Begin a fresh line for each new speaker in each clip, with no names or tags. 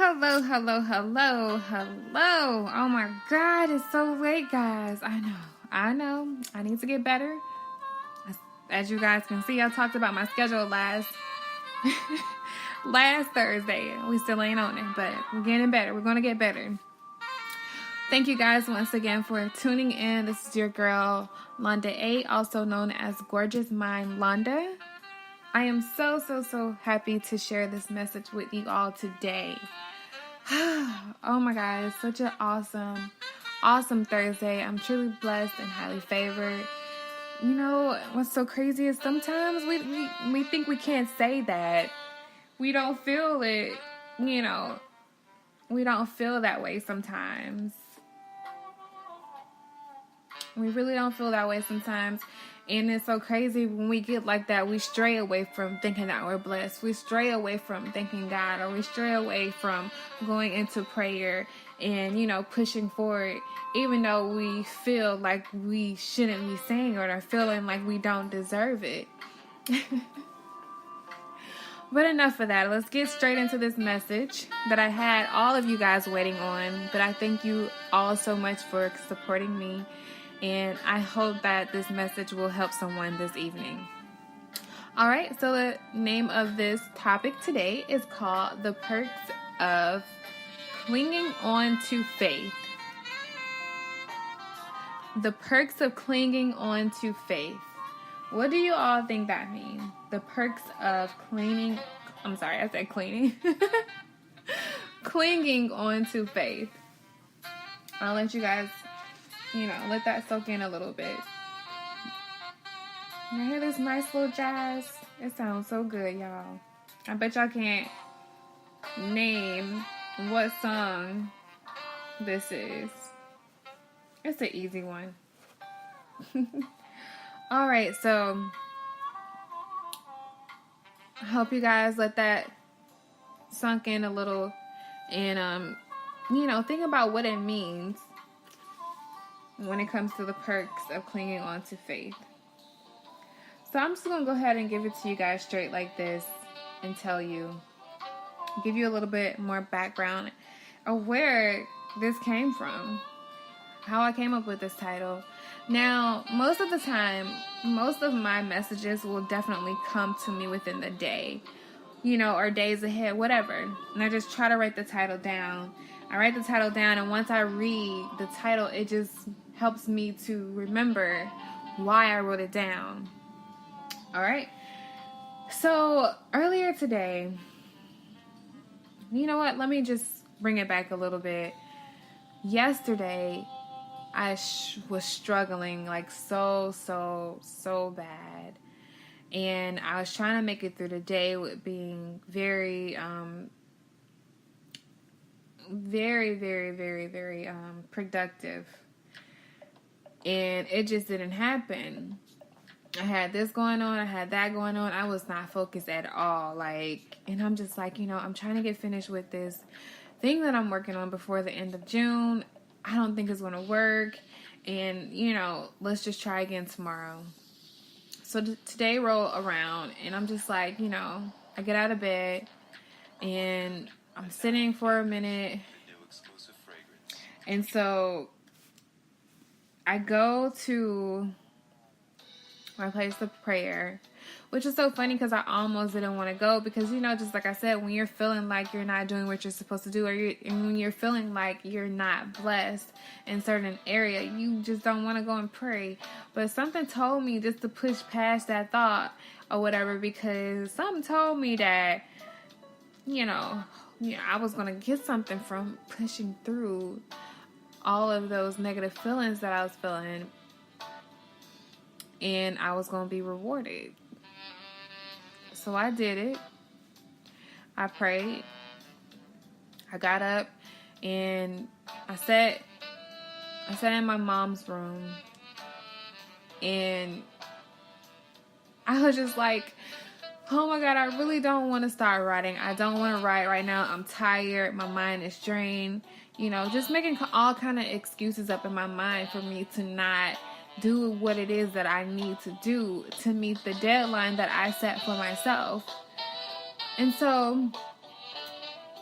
Hello, hello, hello, hello. Oh my God, it's so late, guys. I know. I need to get better. As you guys can see, I talked about my schedule last Thursday. We still ain't on it, but we're getting better. We're going to get better. Thank you guys once again for tuning in. This is your girl, Londa A, also known as Gorgeous Mind Londa. I am so happy to share this message with you all today. Oh my God, it's such an awesome Thursday. I'm truly blessed and highly favored. You know, what's so crazy is sometimes we think we can't say that. We don't feel it, we don't feel that way sometimes. We really don't feel that way sometimes. And it's so crazy when we get like that, we stray away from thinking that we're blessed. We stray away from thanking God, or we stray away from going into prayer and, pushing forward, even though we feel like we shouldn't be saying it or feeling like we don't deserve it. But enough of that. Let's get straight into this message that I had all of you guys waiting on. But I thank you all so much for supporting me. And I hope that this message will help someone this evening. All right, so the name of this topic today is called The Perks of Clinging On to Faith. The perks of clinging on to faith. What do you all think that means? The perks of clinging on to faith. I'll let you guys let that soak in a little bit. You hear this nice little jazz? It sounds so good, y'all. I bet y'all can't name what song this is. It's an easy one. Alright, so I hope you guys let that sunk in a little and think about what it means when it comes to the perks of clinging on to faith. So I'm just going to go ahead and give it to you guys straight like this and give you a little bit more background of where this came from, how I came up with this title. Now, most of the time, most of my messages will definitely come to me within the day, or days ahead, whatever. And I just try to write the title down. I write the title down, and once I read the title, it just helps me to remember why I wrote it down. All right. So earlier today, you know what? Let me just bring it back a little bit. Yesterday, I was struggling like so bad. And I was trying to make it through the day with being very productive. And it just didn't happen. I had this going on, I had that going on. I was not focused at all. And I'm just like, I'm trying to get finished with this thing that I'm working on before the end of June. I don't think it's going to work. And, let's just try again tomorrow. So today rolled around and I'm just like, I get out of bed and I'm sitting for a minute. And so I go to my place of prayer, which is so funny because I almost didn't want to go because, just like I said, when you're feeling like you're not doing what you're supposed to do, and when you're feeling like you're not blessed in certain area, you just don't want to go and pray. But something told me just to push past that thought or whatever, because something told me that, I was going to get something from pushing through all of those negative feelings that I was feeling. And I was going to be rewarded. So I did it. I prayed. I got up and I sat in my mom's room. And I was just like, oh my God, I really don't want to start writing. I don't want to write right now. I'm tired. My mind is drained. Just making all kind of excuses up in my mind for me to not do what it is that I need to do to meet the deadline that I set for myself. And so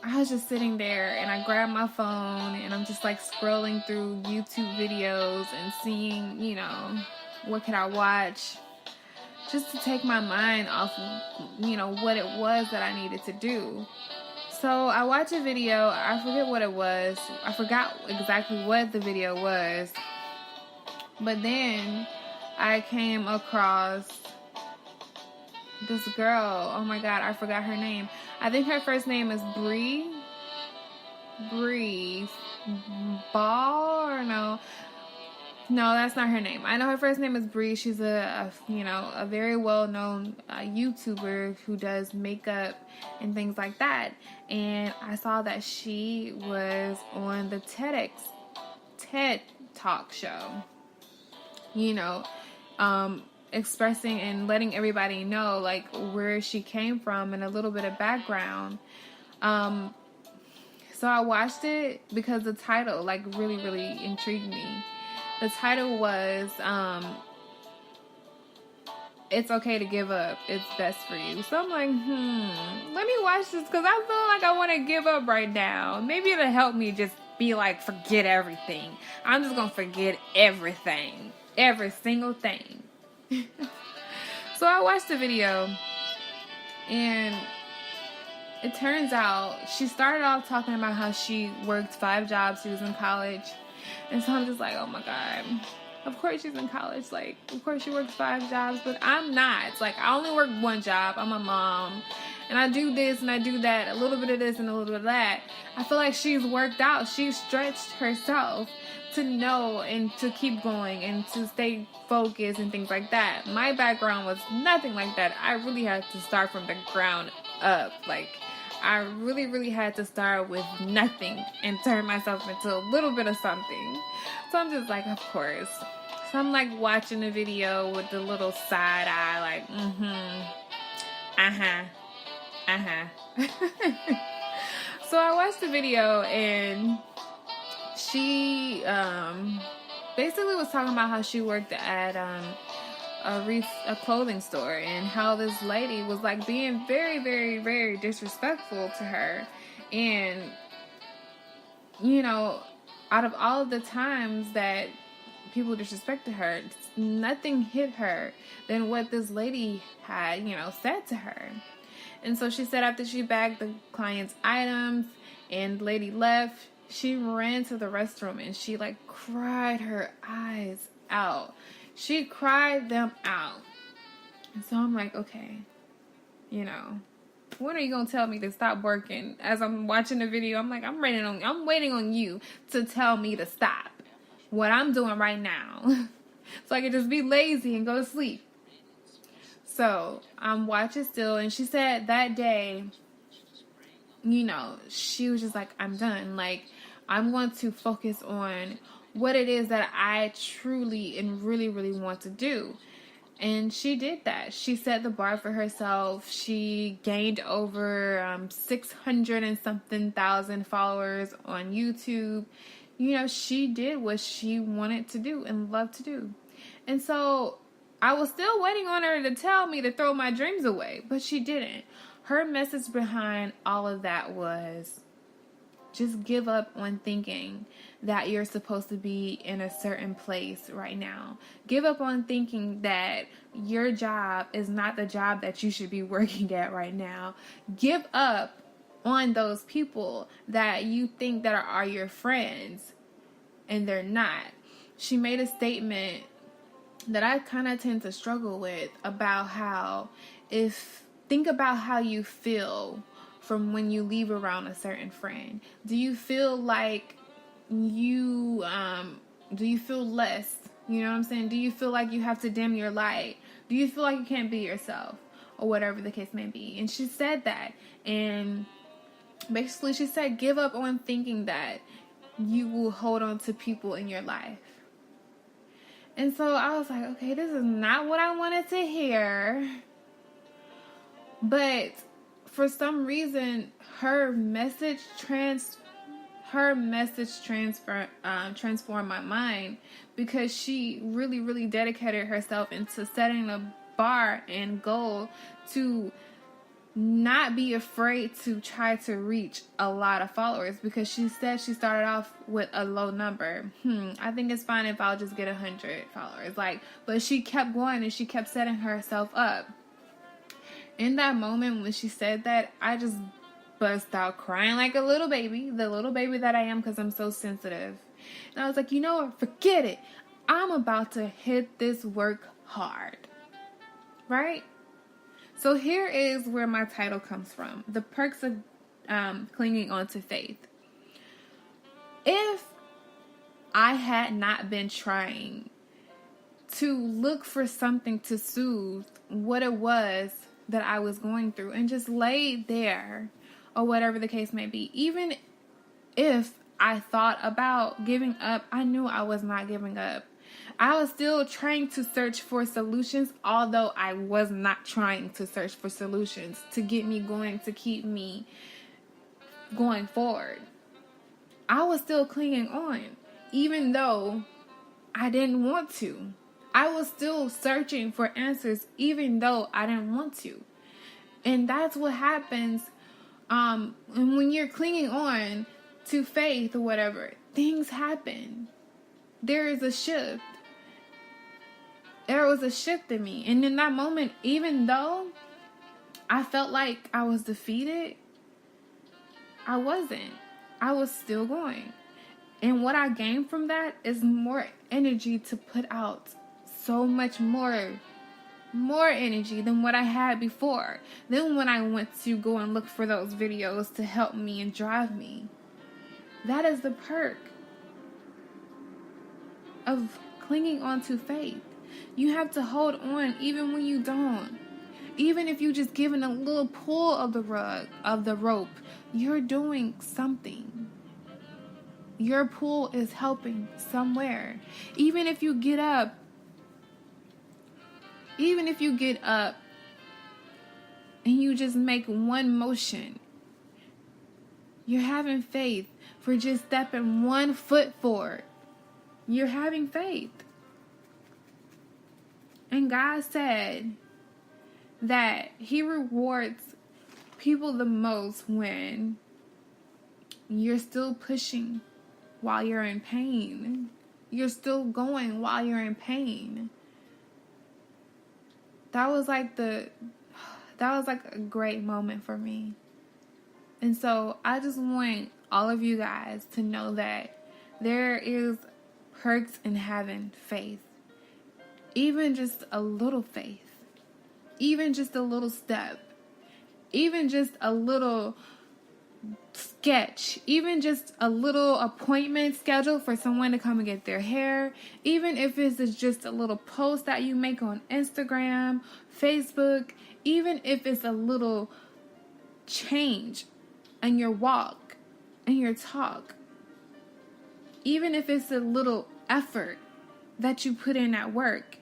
I was just sitting there and I grabbed my phone and I'm just like scrolling through YouTube videos and seeing, you know, what could I watch just to take my mind off, you know, what it was that I needed to do. So I watched a video. I forget what it was. I forgot exactly what the video was. But then I came across this girl. Oh my God, I forgot her name. I think her first name is Bree Ball, or no, that's not her name. I know her first name is Bree. She's a very well-known YouTuber who does makeup and things like that. And I saw that she was on the TED Talk show, you know, expressing and letting everybody know like where she came from and a little bit of background. So I watched it because the title like really, really intrigued me. The title was, It's Okay to Give Up. It's Best for You. So I'm like, let me watch this because I feel like I want to give up right now. Maybe it'll help me just be like, forget everything. I'm just going to forget everything. Every single thing. So I watched the video and it turns out she started off talking about how she worked 5 jobs. She was in college. And so I'm just like, oh my God, of course she's in college. Like, of course she works 5 jobs, but I'm not. Like, I only work 1 job. I'm a mom. And I do this and I do that, a little bit of this and a little bit of that. I feel like she's worked out. She's stretched herself to know and to keep going and to stay focused and things like that. My background was nothing like that. I really had to start from the ground up. Like, I really, really had to start with nothing and turn myself into a little bit of something. So I'm just like, of course. So I'm like watching the video with the little side eye, like, So I watched the video and she basically was talking about how she worked at a clothing store and how this lady was like being very, very, very disrespectful to her. And, you know, out of all of the times that people disrespected her, nothing hit her than what this lady had, you know, said to her. And so she said after she bagged the client's items and the lady left, she ran to the restroom and she like cried her eyes out. She cried them out. And so I'm like, okay, you know, when are you going to tell me to stop working? As I'm watching the video, I'm like, I'm waiting on you to tell me to stop what I'm doing right now. So I can just be lazy and go to sleep. So I'm watching still. And she said that day, you know, she was just like, I'm done. Like, I'm going to focus on what it is that I truly and really, really want to do. And she did that. She set the bar for herself. She gained over 600 and something thousand followers on YouTube. You know, she did what she wanted to do and loved to do. And so I was still waiting on her to tell me to throw my dreams away, but she didn't. Her message behind all of that was just give up on thinking that you're supposed to be in a certain place right now. Give up on thinking that your job is not the job that you should be working at right now. Give up on those people that you think that are your friends and they're not. She made a statement that I kind of tend to struggle with about how think about how you feel from when you leave around a certain friend. Do you feel like do you feel less? You know what I'm saying? Do you feel like you have to dim your light? Do you feel like you can't be yourself? Or whatever the case may be. And she said that. And basically she said, give up on thinking that you will hold on to people in your life. And so I was like, okay, this is not what I wanted to hear. But for some reason, her message transformed my mind, because she really, really dedicated herself into setting a bar and goal to not be afraid to try to reach a lot of followers, because she said she started off with a low number. I think it's fine if I'll just get 100 followers. But she kept going and she kept setting herself up. In that moment when she said that, I just bust out crying like a little baby, the little baby that I am, because I'm so sensitive. And I was like, you know what? Forget it. I'm about to hit this work hard. Right? So here is where my title comes from. The perks of clinging on to faith. If I had not been trying to look for something to soothe what it was that I was going through and just laid there, or whatever the case may be, even if I thought about giving up, I knew I was not giving up. I was still trying to search for solutions, although I was not trying to search for solutions to get me going, to keep me going forward. I was still clinging on, even though I didn't want to. I was still searching for answers, even though I didn't want to. And that's what happens when you're clinging on to faith or whatever. Things happen. There is a shift. There was a shift in me. And in that moment, even though I felt like I was defeated, I wasn't. I was still going. And what I gained from that is more energy to put out. So much more energy than what I had before. Then when I went to go and look for those videos to help me and drive me. That is the perk of clinging on to faith. You have to hold on even when you don't. Even if you just given a little pull of the rope, you're doing something. Your pull is helping somewhere. Even if you get up and you just make one motion, you're having faith for just stepping 1 foot forward. You're having faith. And God said that He rewards people the most when you're still pushing while you're in pain. You're still going while you're in pain. That was like a great moment for me. And so I just want all of you guys to know that there is perks in having faith. Even just a little faith. Even just a little step. Even just a little sketch. Even just a little appointment scheduled for someone to come and get their hair. Even if it's just a little post that you make on Instagram, Facebook. Even if it's a little change in your walk and your talk. Even if it's a little effort that you put in at work.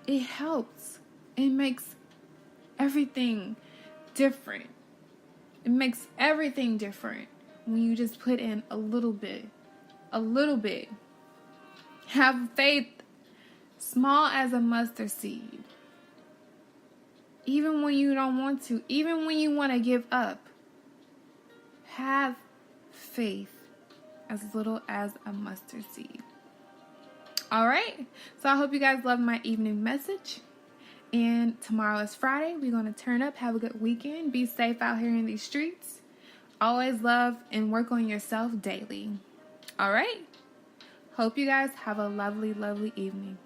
It helps. It makes everything different. It makes everything different when you just put in a little bit. A little bit. Have faith small as a mustard seed. Even when you don't want to. Even when you want to give up. Have faith as little as a mustard seed. Alright, so I hope you guys love my evening message. And tomorrow is Friday. We're going to turn up, have a good weekend, be safe out here in these streets. Always love and work on yourself daily. Alright, hope you guys have a lovely, lovely evening.